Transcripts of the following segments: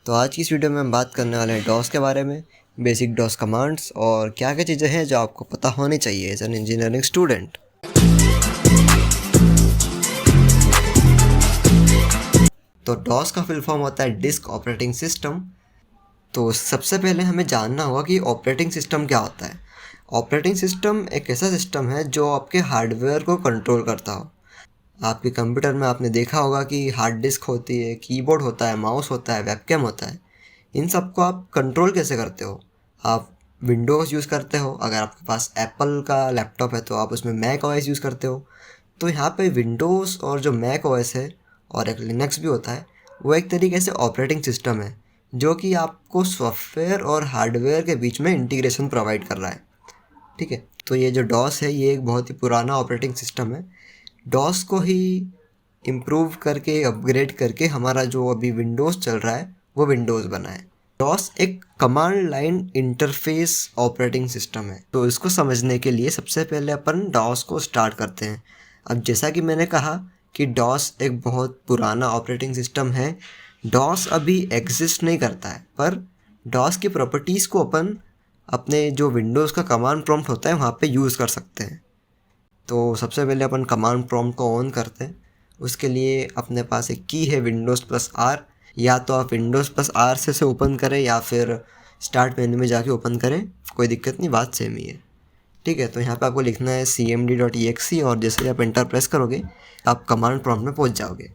तो आज की इस वीडियो में हम बात करने वाले हैं डॉस के बारे में, बेसिक डॉस कमांड्स और क्या क्या चीज़ें हैं जो आपको पता होनी चाहिए एज एन इंजीनियरिंग स्टूडेंट। तो डॉस का फुल फॉर्म होता है डिस्क ऑपरेटिंग सिस्टम। तो सबसे पहले हमें जानना होगा कि ऑपरेटिंग सिस्टम क्या होता है। ऑपरेटिंग सिस्टम एक ऐसा सिस्टम है जो आपके हार्डवेयर को कंट्रोल करता हो। आपके कंप्यूटर में आपने देखा होगा कि हार्ड डिस्क होती है, कीबोर्ड होता है, माउस होता है, वेबकैम होता है। इन सब को आप कंट्रोल कैसे करते हो? आप विंडोज़ यूज़ करते हो, अगर आपके पास एप्पल का लैपटॉप है तो आप उसमें मैक ओएस यूज़ करते हो। तो यहाँ पे विंडोज़ और जो मैक ओएस है और एक लिनक्स भी होता है, वो एक तरीके से ऑपरेटिंग सिस्टम है जो कि आपको सॉफ्टवेयर और हार्डवेयर के बीच में इंटीग्रेशन प्रोवाइड कर रहा है। ठीक है, तो ये जो डॉस है ये एक बहुत ही पुराना ऑपरेटिंग सिस्टम है। डॉस को ही इम्प्रूव करके, अपग्रेड करके हमारा जो अभी विंडोज़ चल रहा है वो विंडोज़ बना है। डॉस एक command line interface operating system है। तो इसको समझने के लिए सबसे पहले अपन डॉस को स्टार्ट करते हैं। अब जैसा कि मैंने कहा कि डॉस एक बहुत पुराना ऑपरेटिंग सिस्टम है, डॉस अभी एग्जिस्ट नहीं करता है, पर डॉस की प्रॉपर्टीज़ को अपन अपने जो विंडोज़ का कमांड प्रॉम्प्ट होता है वहाँ पे यूज़ कर सकते हैं। तो सबसे पहले अपन कमांड प्रॉम्प्ट को ऑन करते हैं। उसके लिए अपने पास एक की है Windows+R, या तो आप Windows+R से ओपन करें या फिर स्टार्ट मेन्यू में जाके ओपन करें, कोई दिक्कत नहीं, बात सेम ही है। ठीक है, तो यहाँ पे आपको लिखना है cmd.exe और जैसे ही आप एंटर प्रेस करोगे आप कमांड प्रॉम्प्ट में पहुँच जाओगे।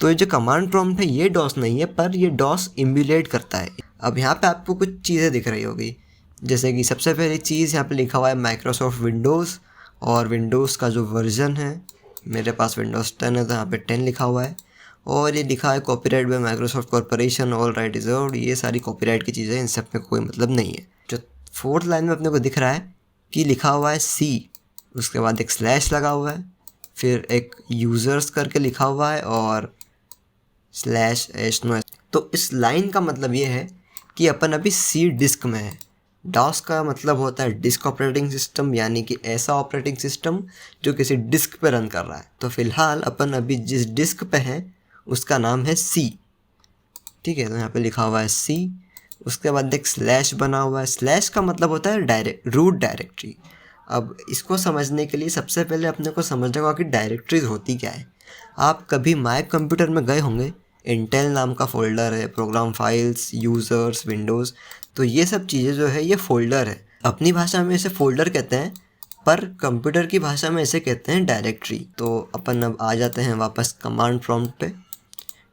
तो ये जो कमांड प्रॉम्प्ट है ये डॉस नहीं है, पर ये डॉस इम्यूलेट करता है। अब यहाँ पे आपको कुछ चीज़ें दिख रही होगी, जैसे कि सबसे पहली चीज़ यहाँ पे लिखा हुआ है माइक्रोसॉफ्ट विंडोज़, और विंडोज़ का जो वर्जन है, मेरे पास विंडोज़ 10 है तो यहाँ पे 10 लिखा हुआ है। और ये लिखा है copyright bye Microsoft corporation, all right reserved. ये सारी कॉपीराइट की चीज़ें, इन सब में कोई मतलब नहीं है। जो फोर्थ लाइन में अपने को दिख रहा है कि लिखा हुआ है सी, उसके बाद एक स्लैश लगा हुआ है, फिर एक यूज़र्स करके लिखा हुआ है और /h। तो इस लाइन का मतलब ये है कि अपन अभी सी डिस्क में है। डॉस का मतलब होता है डिस्क ऑपरेटिंग सिस्टम, यानी कि ऐसा ऑपरेटिंग सिस्टम जो किसी डिस्क पे रन कर रहा है। तो फिलहाल अपन अभी जिस डिस्क पे हैं उसका नाम है सी। ठीक है, तो यहाँ पे लिखा हुआ है सी, उसके बाद एक स्लैश बना हुआ है। स्लैश का मतलब होता है रूट डायरेक्टरी। अब इसको समझने के लिए सबसे पहले अपने को समझना होगा कि डायरेक्टरीज होती क्या है। आप कभी मैक कंप्यूटर में गए होंगे, इंटेल नाम का फ़ोल्डर है, प्रोग्राम फाइल्स, यूज़र्स, विंडोज़, तो ये सब चीज़ें जो है ये फ़ोल्डर है। अपनी भाषा में इसे फ़ोल्डर कहते हैं, पर कंप्यूटर की भाषा में इसे कहते हैं डायरेक्टरी। तो अपन अब आ जाते हैं वापस कमांड प्रॉम्प्ट पे।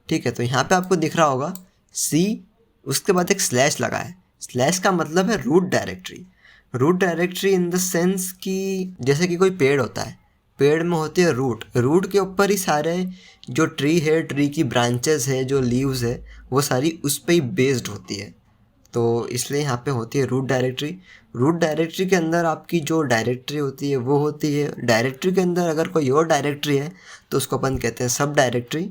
ठीक है, तो यहाँ पे आपको दिख रहा होगा सी, उसके बाद एक स्लैश लगा है। स्लैश का मतलब है root directory. Root directory in the sense कि जैसे कि कोई पेड़ होता है, पेड़ में होती है रूट, रूट के ऊपर ही सारे जो ट्री है, ट्री की ब्रांचेस है, जो लीव्स है, वो सारी उस पर ही बेस्ड होती है। तो इसलिए यहाँ पे होती है रूट डायरेक्टरी। रूट डायरेक्टरी के अंदर आपकी जो डायरेक्टरी होती है वो होती है। डायरेक्टरी के अंदर अगर कोई और डायरेक्टरी है तो उसको अपन कहते हैं सब डायरेक्टरी।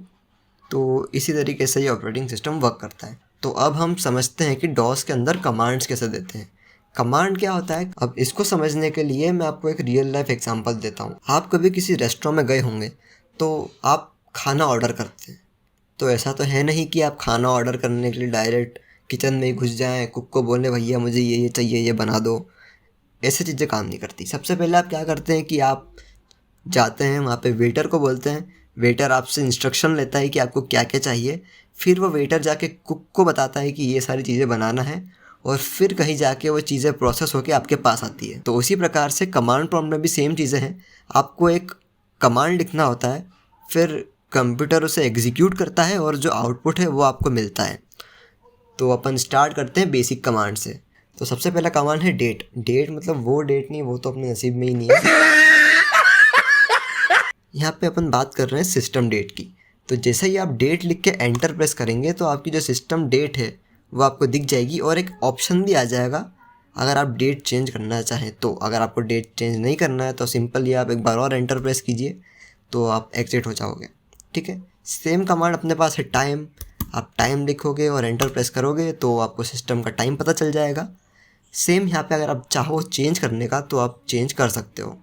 तो इसी तरीके से ये ऑपरेटिंग सिस्टम वर्क करता है। तो अब हम समझते हैं कि डॉस के अंदर कमांड्स कैसे देते हैं। कमांड क्या होता है? अब इसको समझने के लिए मैं आपको एक रियल लाइफ एग्जांपल देता हूँ। आप कभी किसी रेस्टोरेंट में गए होंगे तो आप खाना ऑर्डर करते हैं। तो ऐसा तो है नहीं कि आप खाना ऑर्डर करने के लिए डायरेक्ट किचन में ही घुस जाएं, कुक को बोले भैया मुझे ये चाहिए, ये बना दो। ऐसी चीज़ें काम नहीं करती। सबसे पहले आप क्या करते हैं कि आप जाते हैं वहाँ पे, वेटर को बोलते हैं, वेटर आपसे इंस्ट्रक्शन लेता है कि आपको क्या क्या चाहिए, फिर वो वेटर जाके कुक को बताता है कि ये सारी चीज़ें बनाना है, और फिर कहीं जाके वो चीज़ें प्रोसेस होके आपके पास आती है। तो उसी प्रकार से कमांड प्रॉम्प्ट में भी सेम चीज़ें हैं। आपको एक कमांड लिखना होता है, फिर कंप्यूटर उसे एग्जीक्यूट करता है और जो आउटपुट है वो आपको मिलता है। तो अपन स्टार्ट करते हैं बेसिक कमांड से। तो सबसे पहला कमांड है डेट। डेट मतलब वो डेट नहीं, वो तो अपने नसीब में ही नहीं है। यहाँ पे अपन बात कर रहे हैं सिस्टम डेट की। तो जैसे ही आप डेट लिख के एंटर प्रेस करेंगे तो आपकी जो सिस्टम डेट है वो आपको दिख जाएगी, और एक ऑप्शन भी आ जाएगा अगर आप डेट चेंज करना चाहें तो। अगर आपको डेट चेंज नहीं करना है तो सिंपली आप एक बार और एंटर प्रेस कीजिए तो आप एग्जिट हो जाओगे। ठीक है, सेम कमांड अपने पास है टाइम। आप टाइम लिखोगे और एंटर प्रेस करोगे तो आपको सिस्टम का टाइम पता चल जाएगा। सेम यहाँ पे अगर आप चाहो चेंज करने का तो आप चेंज कर सकते हो।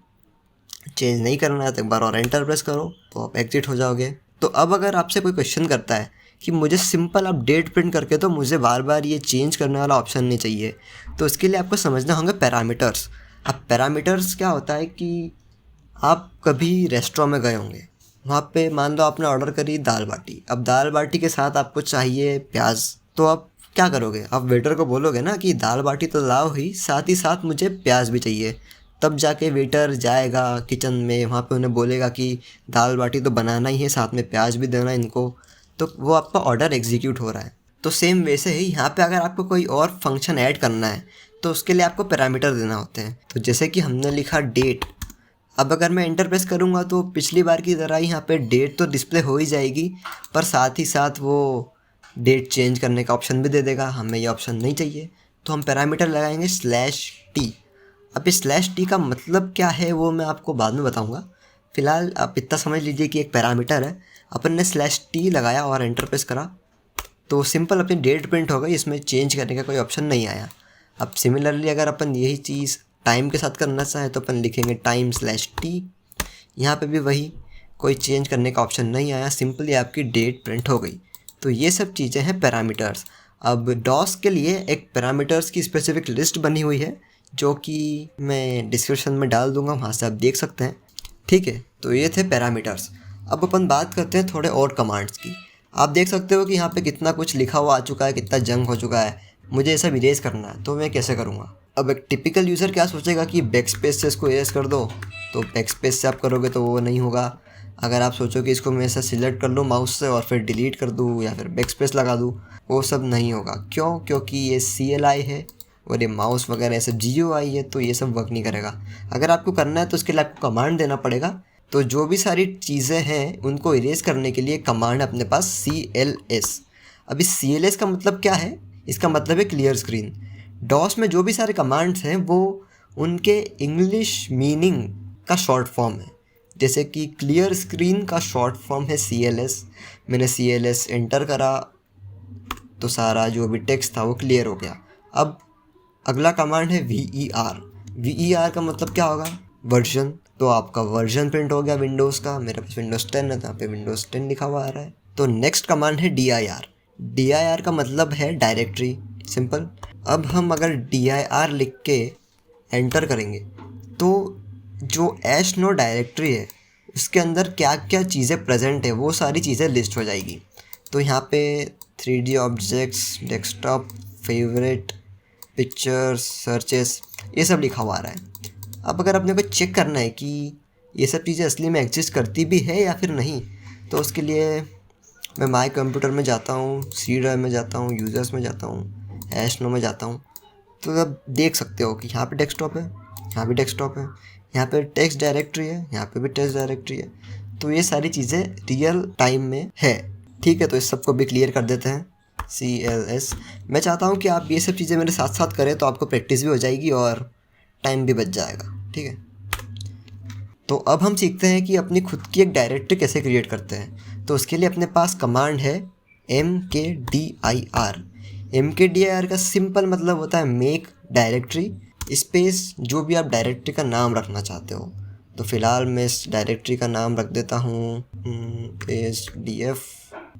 चेंज नहीं करना है तो एक बार और एंटर प्रेस करो तो आप एग्जिट हो जाओगे। तो अब अगर आपसे कोई क्वेश्चन करता है कि मुझे सिंपल आप डेट प्रिंट करके तो मुझे बार बार ये चेंज करने वाला ऑप्शन नहीं चाहिए। तो इसके लिए आपको समझना होंगे पैरामीटर्स। अब पैरामीटर्स क्या होता है कि आप कभी रेस्टोरेंट में गए होंगे, वहाँ पे मान लो आपने ऑर्डर करी दाल बाटी। अब दाल बाटी के साथ आपको चाहिए प्याज, तो आप क्या करोगे? आप वेटर को बोलोगे ना कि दाल बाटी तो लाओ ही, साथ मुझे प्याज भी चाहिए। तब जाके वेटर जाएगा किचन में, वहाँ पे उन्हें बोलेगा कि दाल बाटी तो बनाना ही है, साथ में प्याज भी देना इनको, तो वो आपका ऑर्डर एग्जीक्यूट हो रहा है। तो सेम वैसे ही यहाँ पे अगर आपको कोई और फंक्शन ऐड करना है तो उसके लिए आपको पैरामीटर देना होते हैं। तो जैसे कि हमने लिखा डेट, अब अगर मैं एंटर प्रेस करूँगा तो पिछली बार की तरह यहाँ पे डेट तो डिस्प्ले हो ही जाएगी, पर साथ ही साथ वो डेट चेंज करने का ऑप्शन भी दे देगा। हमें ये ऑप्शन नहीं चाहिए, तो हम पैरामीटर लगाएंगे /t। अब इस /t का मतलब क्या है वो मैं आपको बाद में बताऊँगा। फ़िलहाल आप इतना समझ लीजिए कि एक पैरामीटर है, अपन ने /t लगाया और एंटर प्रेस करा तो सिंपल अपनी डेट प्रिंट हो गई, इसमें चेंज करने का कोई ऑप्शन नहीं आया। अब सिमिलरली अगर अपन यही चीज़ टाइम के साथ करना चाहें तो अपन लिखेंगे time/t। यहाँ पे भी वही, कोई चेंज करने का ऑप्शन नहीं आया, सिंपली आपकी डेट प्रिंट हो गई। तो ये सब चीज़ें हैं पैरामीटर्स। अब डॉस के लिए एक पैरामीटर्स की स्पेसिफिक लिस्ट बनी हुई है जो कि मैं डिस्क्रिप्शन में डाल दूँगा, वहाँ से आप देख सकते हैं। ठीक है, तो ये थे पैरामीटर्स। अब अपन बात करते हैं थोड़े और कमांड्स की। आप देख सकते हो कि यहाँ पे कितना कुछ लिखा हुआ आ चुका है, कितना जंक हो चुका है। मुझे ये सब इरेज करना है, तो मैं कैसे करूँगा? अब एक टिपिकल यूज़र क्या सोचेगा कि बैकस्पेस से इसको इरेज कर दो, तो बैकस्पेस से आप करोगे तो वो नहीं होगा। अगर आप सोचो कि इसको मैं ऐसा सिलेक्ट कर लूँ माउस से और फिर डिलीट कर दूँ या फिर बैकस्पेस लगा दूँ, वो सब नहीं होगा। क्यों? क्योंकि ये CLI है और ये माउस वगैरह ऐसे GUI है, तो ये सब वर्क नहीं करेगा। अगर आपको करना है तो उसके लिए आपको कमांड देना पड़ेगा। तो जो भी सारी चीज़ें हैं उनको इरेज करने के लिए कमांड अपने पास CLS। अब इस CLS का मतलब क्या है? इसका मतलब है क्लियर स्क्रीन। डॉस में जो भी सारे कमांड्स हैं वो उनके इंग्लिश मीनिंग का शॉर्ट फॉर्म है। जैसे कि क्लियर स्क्रीन का शॉर्ट फॉर्म है CLS। मैंने CLS एंटर करा तो सारा जो भी टेक्स्ट था वो क्लियर हो गया। अब अगला कमांड है VER। VER का मतलब क्या होगा? वर्जन। तो आपका वर्जन प्रिंट हो गया विंडोज़ का। मेरे पास विंडोज़ 10 है तो यहाँ पे विंडोज़ 10 लिखा हुआ आ रहा है। तो नेक्स्ट कमांड है DIR। DIR का मतलब है डायरेक्टरी, सिंपल। अब हम अगर DIR लिख के एंटर करेंगे तो जो /no डायरेक्टरी है उसके अंदर क्या क्या चीज़ें प्रेजेंट है वो सारी चीज़ें लिस्ट हो जाएगी। तो यहाँ पे 3D objects, desktop, favourite, pictures, searches, ये सब लिखा हुआ आ रहा है। अब अगर अपने को चेक करना है कि ये सब चीज़ें असली में एग्जिस्ट करती भी है या फिर नहीं, तो उसके लिए मैं माई कंप्यूटर में जाता हूँ, C ड्राइव में जाता हूँ, यूज़र्स में जाता हूँ, /no में जाता हूँ। तो अब देख सकते हो कि यहाँ पे डेस्कटॉप है, यहाँ भी डेस्कटॉप है, यहाँ पे टेक्स्ट डायरेक्टरी है, यहाँ पे भी टेक्स्ट डायरेक्टरी है। तो ये सारी चीज़ें रियल टाइम में है। ठीक है, तो इस सबको भी क्लियर कर देते हैं CLS। मैं चाहता हूँ कि आप ये सब चीज़ें मेरे साथ साथ करें तो आपको प्रैक्टिस भी हो जाएगी और टाइम भी बच जाएगा। ठीक है, तो अब हम सीखते हैं कि अपनी खुद की एक डायरेक्टरी कैसे क्रिएट करते हैं। तो उसके लिए अपने पास कमांड है MKDIR। MKDIR का सिंपल मतलब होता है मेक डायरेक्टरी स्पेस जो भी आप डायरेक्टरी का नाम रखना चाहते हो। तो फ़िलहाल मैं इस डायरेक्टरी का नाम रख देता हूँ SDF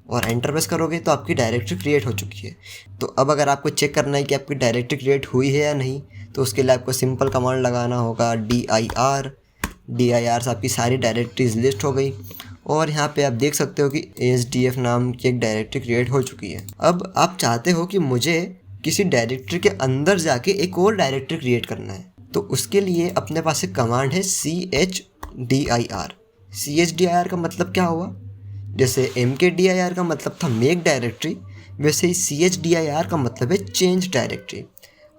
और एंटर प्रेस करोगे तो आपकी डायरेक्टरी क्रिएट हो चुकी है। तो अब अगर आपको चेक करना है कि आपकी डायरेक्टरी क्रिएट हुई है या नहीं, तो उसके लिए आपको सिंपल कमांड लगाना होगा DIR। DIR से आपकी सारी डायरेक्टरीज लिस्ट हो गई और यहाँ पे आप देख सकते हो कि SDF नाम की एक डायरेक्टरी क्रिएट हो चुकी है। अब आप चाहते हो कि मुझे किसी डायरेक्टरी के अंदर जाके एक और डायरेक्टरी क्रिएट करना है, तो उसके लिए अपने पास एक कमांड है CHDIR। CHDIR का मतलब क्या हुआ? जैसे MKDIR का मतलब था मेक डायरेक्टरी, वैसे ही CHDIR का मतलब है चेंज डायरेक्टरी।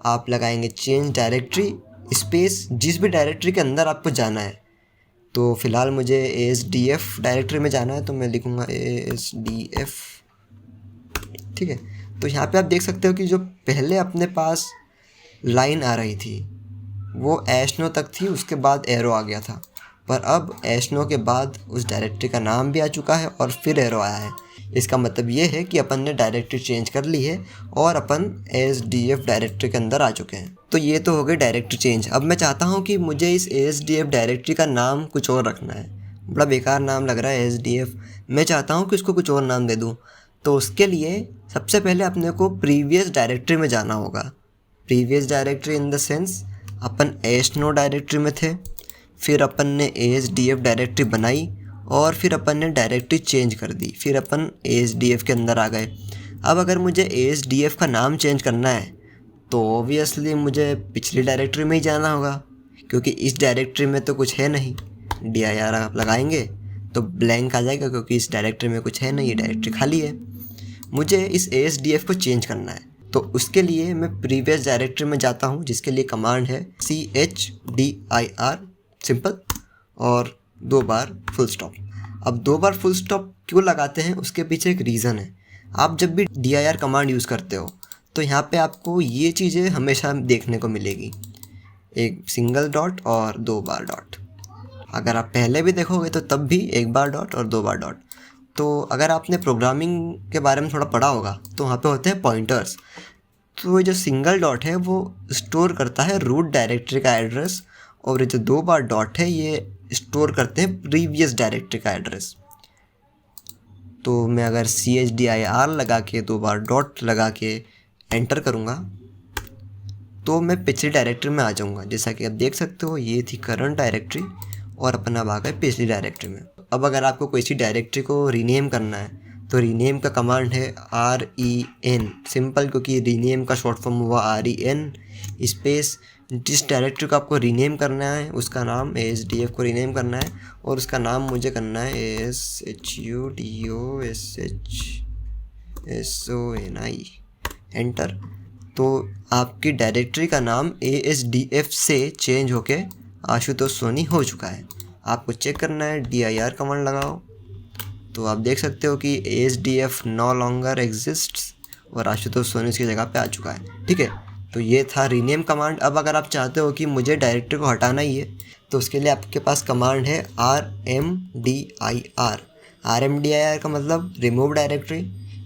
आप लगाएंगे चेंज डायरेक्टरी स्पेस जिस भी डायरेक्टरी के अंदर आपको जाना है। तो फ़िलहाल मुझे ASDF डायरेक्टरी में जाना है तो मैं लिखूँगा ASDF। ठीक है, तो यहाँ पे आप देख सकते हो कि जो पहले अपने पास लाइन आ रही थी वो /no तक थी, उसके बाद एरो आ गया था, पर अब /no के बाद उस डायरेक्टरी का नाम भी आ चुका है और फिर एरो आया है। इसका मतलब ये है कि अपन ने डायरेक्टरी चेंज कर ली है और अपन ASDF डायरेक्टरी के अंदर आ चुके हैं। तो ये तो हो गई डायरेक्टरी चेंज। अब मैं चाहता हूँ कि मुझे इस ASDF डायरेक्टरी का नाम कुछ और रखना है। बड़ा बेकार नाम लग रहा है ASDF, मैं चाहता हूँ कि इसको कुछ और नाम दे दूँ। तो उसके लिए सबसे पहले अपने को प्रीवियस डायरेक्टरी में जाना होगा। Previous directory in the sense upon ASNO directory में थे, फिर अपन ने ASDF डायरेक्टरी बनाई और फिर अपन ने डायरेक्टरी चेंज कर दी, फिर अपन ASDF के अंदर आ गए। अब अगर मुझे ASDF का नाम चेंज करना है तो ऑब्वियसली मुझे पिछली डायरेक्टरी में ही जाना होगा, क्योंकि इस डायरेक्टरी में तो कुछ है नहीं। dir आप लगाएंगे तो ब्लैंक आ जाएगा, क्योंकि इस डायरेक्टरी में कुछ है नहीं, ये डायरेक्टरी खाली है। मुझे इस ASDF को चेंज करना है, तो उसके लिए मैं प्रीवियस डायरेक्टरी में जाता हूँ, जिसके लिए कमांड है CHDIR सिंपल और 2 बार फुल स्टॉप। अब 2 बार फुल स्टॉप क्यों लगाते हैं, उसके पीछे एक रीज़न है। आप जब भी dir कमांड यूज़ करते हो तो यहाँ पे आपको ये चीज़ें हमेशा देखने को मिलेगी, एक सिंगल डॉट और 2 बार डॉट। अगर आप पहले भी देखोगे तो तब भी 1 बार डॉट और 2 बार डॉट। तो अगर आपने प्रोग्रामिंग के बारे में थोड़ा पढ़ा होगा तो वहाँ पे होते हैं पॉइंटर्स। तो ये जो सिंगल डॉट है वो स्टोर करता है रूट डायरेक्टरी का एड्रेस, और ये जो 2 बार डॉट है ये स्टोर करते हैं प्रीवियस डायरेक्टरी का एड्रेस। तो मैं अगर CHDIR लगा के 2 बार डॉट लगा के एंटर करूँगा तो मैं पिछली डायरेक्टरी में आ जाऊँगा। जैसा कि आप देख सकते हो ये थी करंट डायरेक्टरी और अपन अब आ गए पिछली डायरेक्टरी में। अब अगर आपको कोई सी डायरेक्टरी को रीनेम करना है तो रीनेम का कमांड है REN सिंपल, क्योंकि रीनेम का शॉर्ट फॉर्म हुआ REN स्पेस। जिस डायरेक्टरी को आपको रीनेम करना है उसका नाम ASDF को रीनेम करना है और उसका नाम मुझे करना है SHUDOSHSONI एंटर। तो आपकी डायरेक्टरी का नाम ASDF से चेंज होके आशुतोष सोनी हो चुका है। आपको चेक करना है, dir कमांड लगाओ तो आप देख सकते हो कि ASDF नो लॉन्गर एग्जिस्ट्स और आशुतोष सोनी उसकी जगह पे आ चुका है। ठीक है, तो ये था रीनेम कमांड। अब अगर आप चाहते हो कि मुझे डायरेक्टरी को हटाना ही है तो उसके लिए आपके पास कमांड है RMDIR। RMDIR का मतलब remove directory.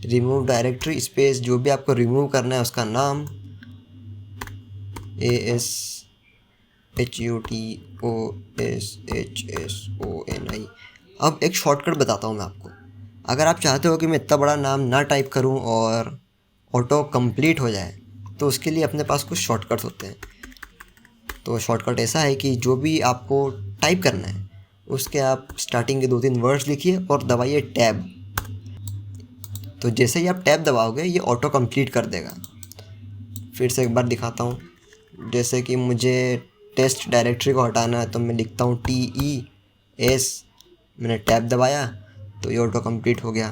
Remove directory space जो भी आपको रिमूव करना है उसका नाम ASHUTOSHSONI। अब एक शॉर्टकट बताता हूँ मैं आपको। अगर आप चाहते हो कि मैं इतना बड़ा नाम ना टाइप करूँ और ऑटो कंप्लीट हो जाए तो उसके लिए अपने पास कुछ शॉर्टकट्स होते हैं। तो शॉर्टकट ऐसा है कि जो भी आपको टाइप करना है उसके आप स्टार्टिंग के 2-3 वर्ड्स लिखिए और दबाइए टैब। तो जैसे ही आप टैब दबाओगे ये ऑटो कंप्लीट कर देगा। फिर से एक बार दिखाता हूँ। जैसे कि मुझे टेस्ट डायरेक्टरी को हटाना है तो मैं लिखता हूँ TES, मैंने टैब दबाया तो ये ऑटो कंप्लीट हो गया।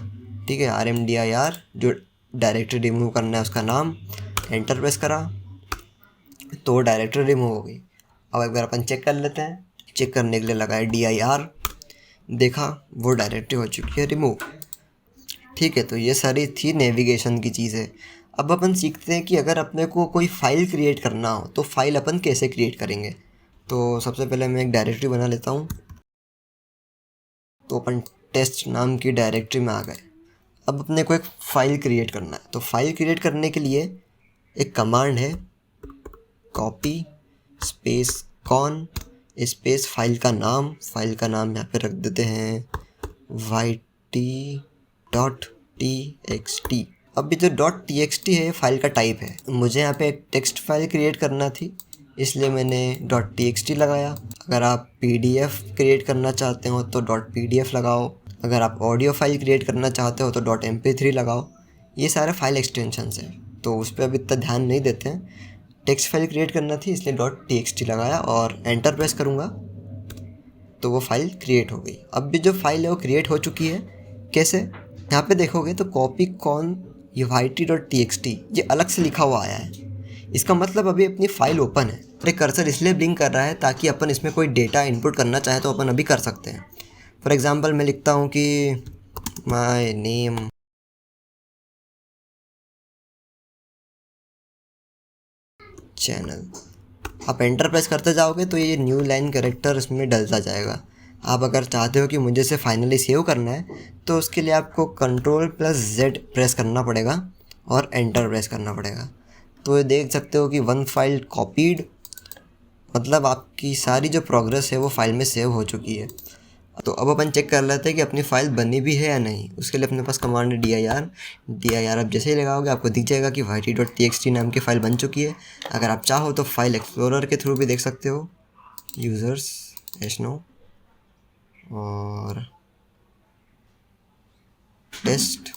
ठीक है, RMDIR जो डायरेक्टरी रिमूव करना है उसका नाम, एंटर प्रेस करा तो डायरेक्टरी रिमूव हो गई। अब एक बार अपन चेक कर लेते हैं। चेक करने के लिए लगाए dir, देखा वो डायरेक्टरी हो चुकी है रिमूव। ठीक है, तो ये सारी थी नेविगेशन की चीज़ें। अब अपन सीखते हैं कि अगर अपने को कोई फ़ाइल क्रिएट करना हो तो फाइल अपन कैसे क्रिएट करेंगे। तो सबसे पहले मैं एक डायरेक्टरी बना लेता हूँ। तो अपन टेस्ट नाम की डायरेक्टरी में आ गए। अब अपने को एक फ़ाइल क्रिएट करना है। तो फाइल क्रिएट करने के लिए एक कमांड है copy space con space file का नाम यहाँ पे रख देते हैं yt.txt। अब ये जो .txt है फाइल का टाइप है। मुझे यहाँ पे एक टेक्स्ट फाइल क्रिएट करना थी इसलिए मैंने .txt लगाया। अगर आप PDF क्रिएट करना चाहते हो तो .pdf लगाओ। अगर आप ऑडियो फाइल क्रिएट करना चाहते हो तो .mp3 लगाओ। ये सारे फाइल एक्सटेंशंस हैं तो उस पर अभी इतना ध्यान नहीं देते हैं। टेक्स्ट फाइल क्रिएट करना थी इसलिए .txt लगाया और एंटर प्रेस करूँगा तो वो फाइल क्रिएट हो गई। अब भी जो फाइल है वो क्रिएट हो चुकी है। कैसे, यहाँ पे देखोगे तो कॉपी कॉन ये yt.txt ये अलग से लिखा हुआ आया है। इसका मतलब अभी अपनी फ़ाइल ओपन है। अरे कर्सर इसलिए ब्लिंक कर रहा है ताकि अपन इसमें कोई डेटा इनपुट करना चाहे तो अपन अभी कर सकते हैं। फॉर एग्ज़ाम्पल मैं लिखता हूँ कि माय नेम चैनल। आप एंटर प्रेस करते जाओगे तो ये न्यू लाइन कैरेक्टर इसमें डलता जाएगा। आप अगर चाहते हो कि मुझे इसे फाइनली सेव करना है तो उसके लिए आपको Ctrl+Z प्रेस करना पड़ेगा और एंटर प्रेस करना पड़ेगा। तो ये देख सकते हो कि 1 फाइल कॉपीड, मतलब आपकी सारी जो प्रोग्रेस है वो फाइल में सेव हो चुकी है। तो अब अपन चेक कर लेते हैं कि अपनी फ़ाइल बनी भी है या नहीं। उसके लिए अपने पास कमांड है dir। आप जैसे ही लगाओगे आपको दिख जाएगा कि yt.txt नाम की फ़ाइल बन चुकी है। अगर आप चाहो तो फाइल एक्सप्लोरर के थ्रू भी देख सकते हो, यूज़र्स नो और टेस्ट।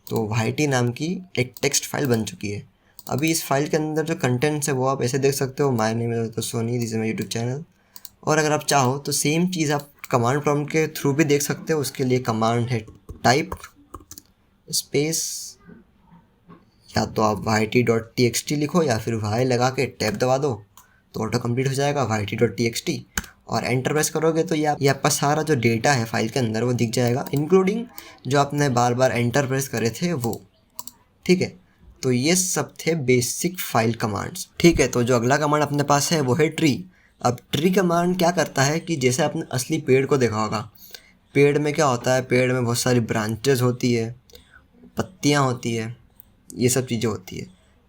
तो yt नाम की एक टेक्स्ट फाइल बन चुकी है। अभी इस फाइल के अंदर जो कंटेंट्स है वो आप ऐसे देख सकते हो, माय नेम इज़ तो Soni, this is my YouTube channel. और अगर आप चाहो तो सेम चीज़ आप कमांड प्रॉम्प्ट के थ्रू भी देख सकते हो। उसके लिए कमांड है टाइप स्पेस, या तो आप yt.txt लिखो या फिर y लगा के टैब दबा दो तो ऑटो कंप्लीट हो जाएगा yt.txt। और एंटर प्रेस करोगे तो ये आपका सारा जो डेटा है फाइल के अंदर वो दिख जाएगा, इंक्लूडिंग जो आपने बार बार एंटर प्रेस करे थे वो। ठीक है, तो ये सब थे बेसिक फाइल कमांड्स। ठीक है, तो जो अगला कमांड अपने पास है वो है ट्री। अब ट्री कमांड क्या करता है कि जैसे आपने असली पेड़ को देखा होगा, पेड़ में क्या होता है, पेड़ में बहुत सारी ब्रांचेस होती है, पत्तियाँ होती है, ये सब चीज़ें होती है।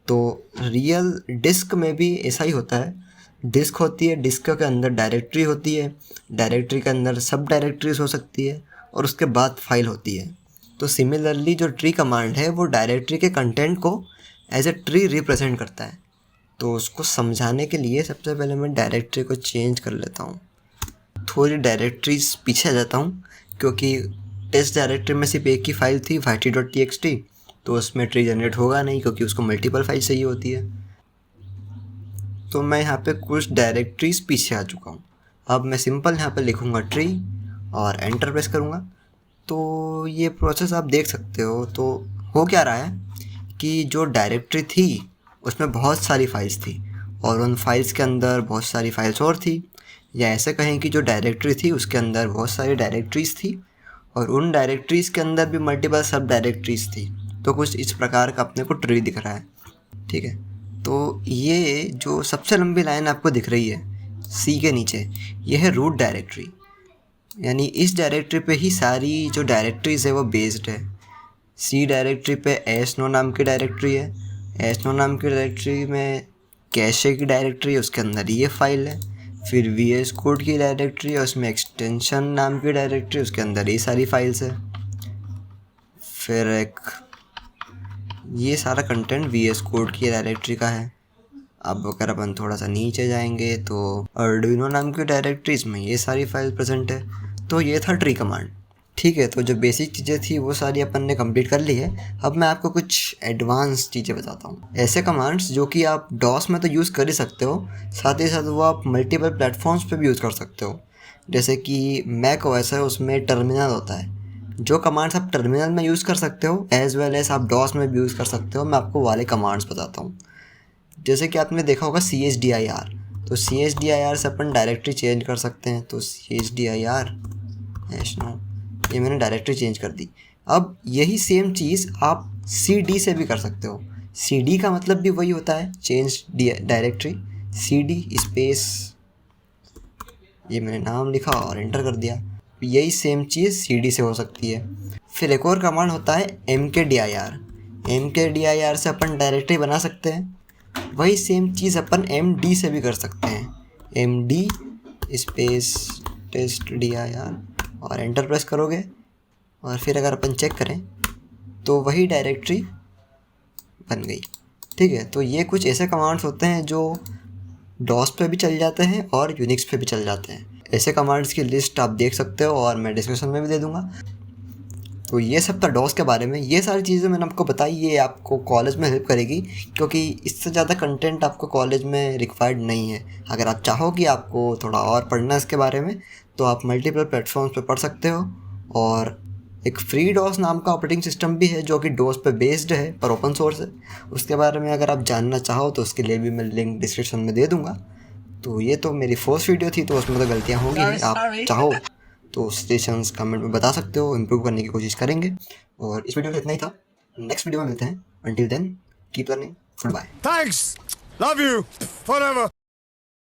तो रियल डिस्क में भी ऐसा ही होता है। डिस्क होती है, डिस्क के अंदर डायरेक्टरी होती है, डायरेक्टरी के अंदर सब डायरेक्टरीज हो सकती है और उसके बाद फाइल होती है। तो सिमिलरली जो ट्री कमांड है वो डायरेक्टरी के कंटेंट को एज ए ट्री रिप्रेजेंट करता है। तो उसको समझाने के लिए सबसे पहले मैं डायरेक्टरी को चेंज कर लेता हूँ, थोड़ी डायरेक्टरीज पीछे आ जाता हूँ, क्योंकि टेस्ट डायरेक्टरी में सिर्फ एक ही फाइल थी yt.txt, तो उसमें ट्री जनरेट होगा नहीं क्योंकि उसको मल्टीपल फाइल चाहिए होती है। तो मैं यहाँ पे कुछ डायरेक्टरीज पीछे आ चुका हूँ। अब मैं सिंपल यहाँ पे लिखूँगा ट्री और एंटर प्रेस करूँगा। तो ये प्रोसेस आप देख सकते हो। तो हो क्या रहा है कि जो डायरेक्टरी थी उसमें बहुत सारी फाइल्स थी और उन फाइल्स के अंदर बहुत सारी फाइल्स और थी, या ऐसे कहें कि जो डायरेक्टरी थी उसके अंदर बहुत सारी डायरेक्टरीज़ थी और उन डायरेक्टरीज़ के अंदर भी मल्टीपल सब डायरेक्टरीज़ थी। तो कुछ इस प्रकार का अपने को ट्री दिख रहा है। ठीक है, तो ये जो सबसे लंबी लाइन आपको दिख रही है सी के नीचे, ये है रूट डायरेक्टरी, यानी इस डायरेक्टरी पे ही सारी जो डायरेक्टरीज़ है वो बेस्ड है। सी डायरेक्टरी पे एसनो नाम की डायरेक्टरी है, एसनो नाम की डायरेक्टरी में कैशे की डायरेक्टरी है, उसके अंदर ये फाइल है। फिर वी एस कोड की डायरेक्टरी है, उसमें एक्सटेंशन नाम की डायरेक्टरी, उसके अंदर ये सारी फाइल्स है। फिर एक ये सारा कंटेंट वी एस कोड की डायरेक्टरी का है। अब अगर अपन थोड़ा सा नीचे जाएंगे तो अर्डुइनो नाम की डायरेक्टरीज में ये सारी फाइल प्रेजेंट है। तो ये था ट्री कमांड। ठीक है, तो जो बेसिक चीज़ें थी वो सारी अपन ने कंप्लीट कर ली है। अब मैं आपको कुछ एडवांस चीज़ें बताता हूँ, ऐसे कमांड्स जो कि आप डॉस में तो यूज़ कर ही सकते हो, साथ ही साथ वो आप मल्टीपल प्लेटफॉर्म्स पे भी यूज़ कर सकते हो। जैसे कि मैक ओएस है, उसमें टर्मिनल होता है। जो कमांड्स आप टर्मिनल में यूज़ कर सकते हो एज वेल एज आप डॉस में भी यूज़ कर सकते हो। मैं आपको वाले कमांड्स बताता हूँ। जैसे कि आपने देखा होगा chdir, तो chdir से अपन डायरेक्टरी चेंज कर सकते हैं। तो chdir नो, ये मैंने डायरेक्टरी चेंज कर दी। अब यही सेम चीज़ आप cd से भी कर सकते हो। cd का मतलब भी वही होता है, चेंज डायरेक्टरी। cd स्पेस, ये मैंने नाम लिखा और एंटर कर दिया। यही सेम चीज़ cd से हो सकती है। फिर एक और कमांड होता है mkdir। mkdir से अपन डायरेक्टरी बना सकते हैं। वही सेम चीज़ अपन md से भी कर सकते हैं, md स्पेस टेस्ट dir और एंटर प्रेस करोगे और फिर अगर अपन चेक करें तो वही डायरेक्टरी बन गई। ठीक है, तो ये कुछ ऐसे कमांड्स होते हैं जो डॉस पे भी चल जाते हैं और यूनिक्स पे भी चल जाते हैं। ऐसे कमांड्स की लिस्ट आप देख सकते हो और मैं डिस्क्रिप्शन में भी दे दूँगा। तो ये सब था डॉस के बारे में। ये सारी चीज़ें मैंने आपको बताई, ये आपको कॉलेज में हेल्प करेगी क्योंकि इससे ज़्यादा कंटेंट आपको कॉलेज में रिक्वायर्ड नहीं है। अगर आप चाहो कि आपको थोड़ा और पढ़ना है इसके बारे में तो आप मल्टीपल प्लेटफॉर्म्स पे पढ़ सकते हो। और एक फ्री डॉस नाम का ऑपरेटिंग सिस्टम भी है जो कि डॉस पे बेस्ड है पर ओपन सोर्स है। उसके बारे में अगर आप जानना चाहो तो उसके लिए भी मैं लिंक डिस्क्रिप्शन में दे दूँगा। तो ये तो मेरी फर्स्ट वीडियो थी तो उसमें तो गलतियाँ होंगी ही। आप चाहो तो सजेशंस कमेंट में बता सकते हो, इम्प्रूव करने की कोशिश करेंगे। और इस वीडियो में इतना ही था, नेक्स्ट वीडियो में मिलते हैं। Until then keep learning, goodbye. Thanks. Love you. Forever.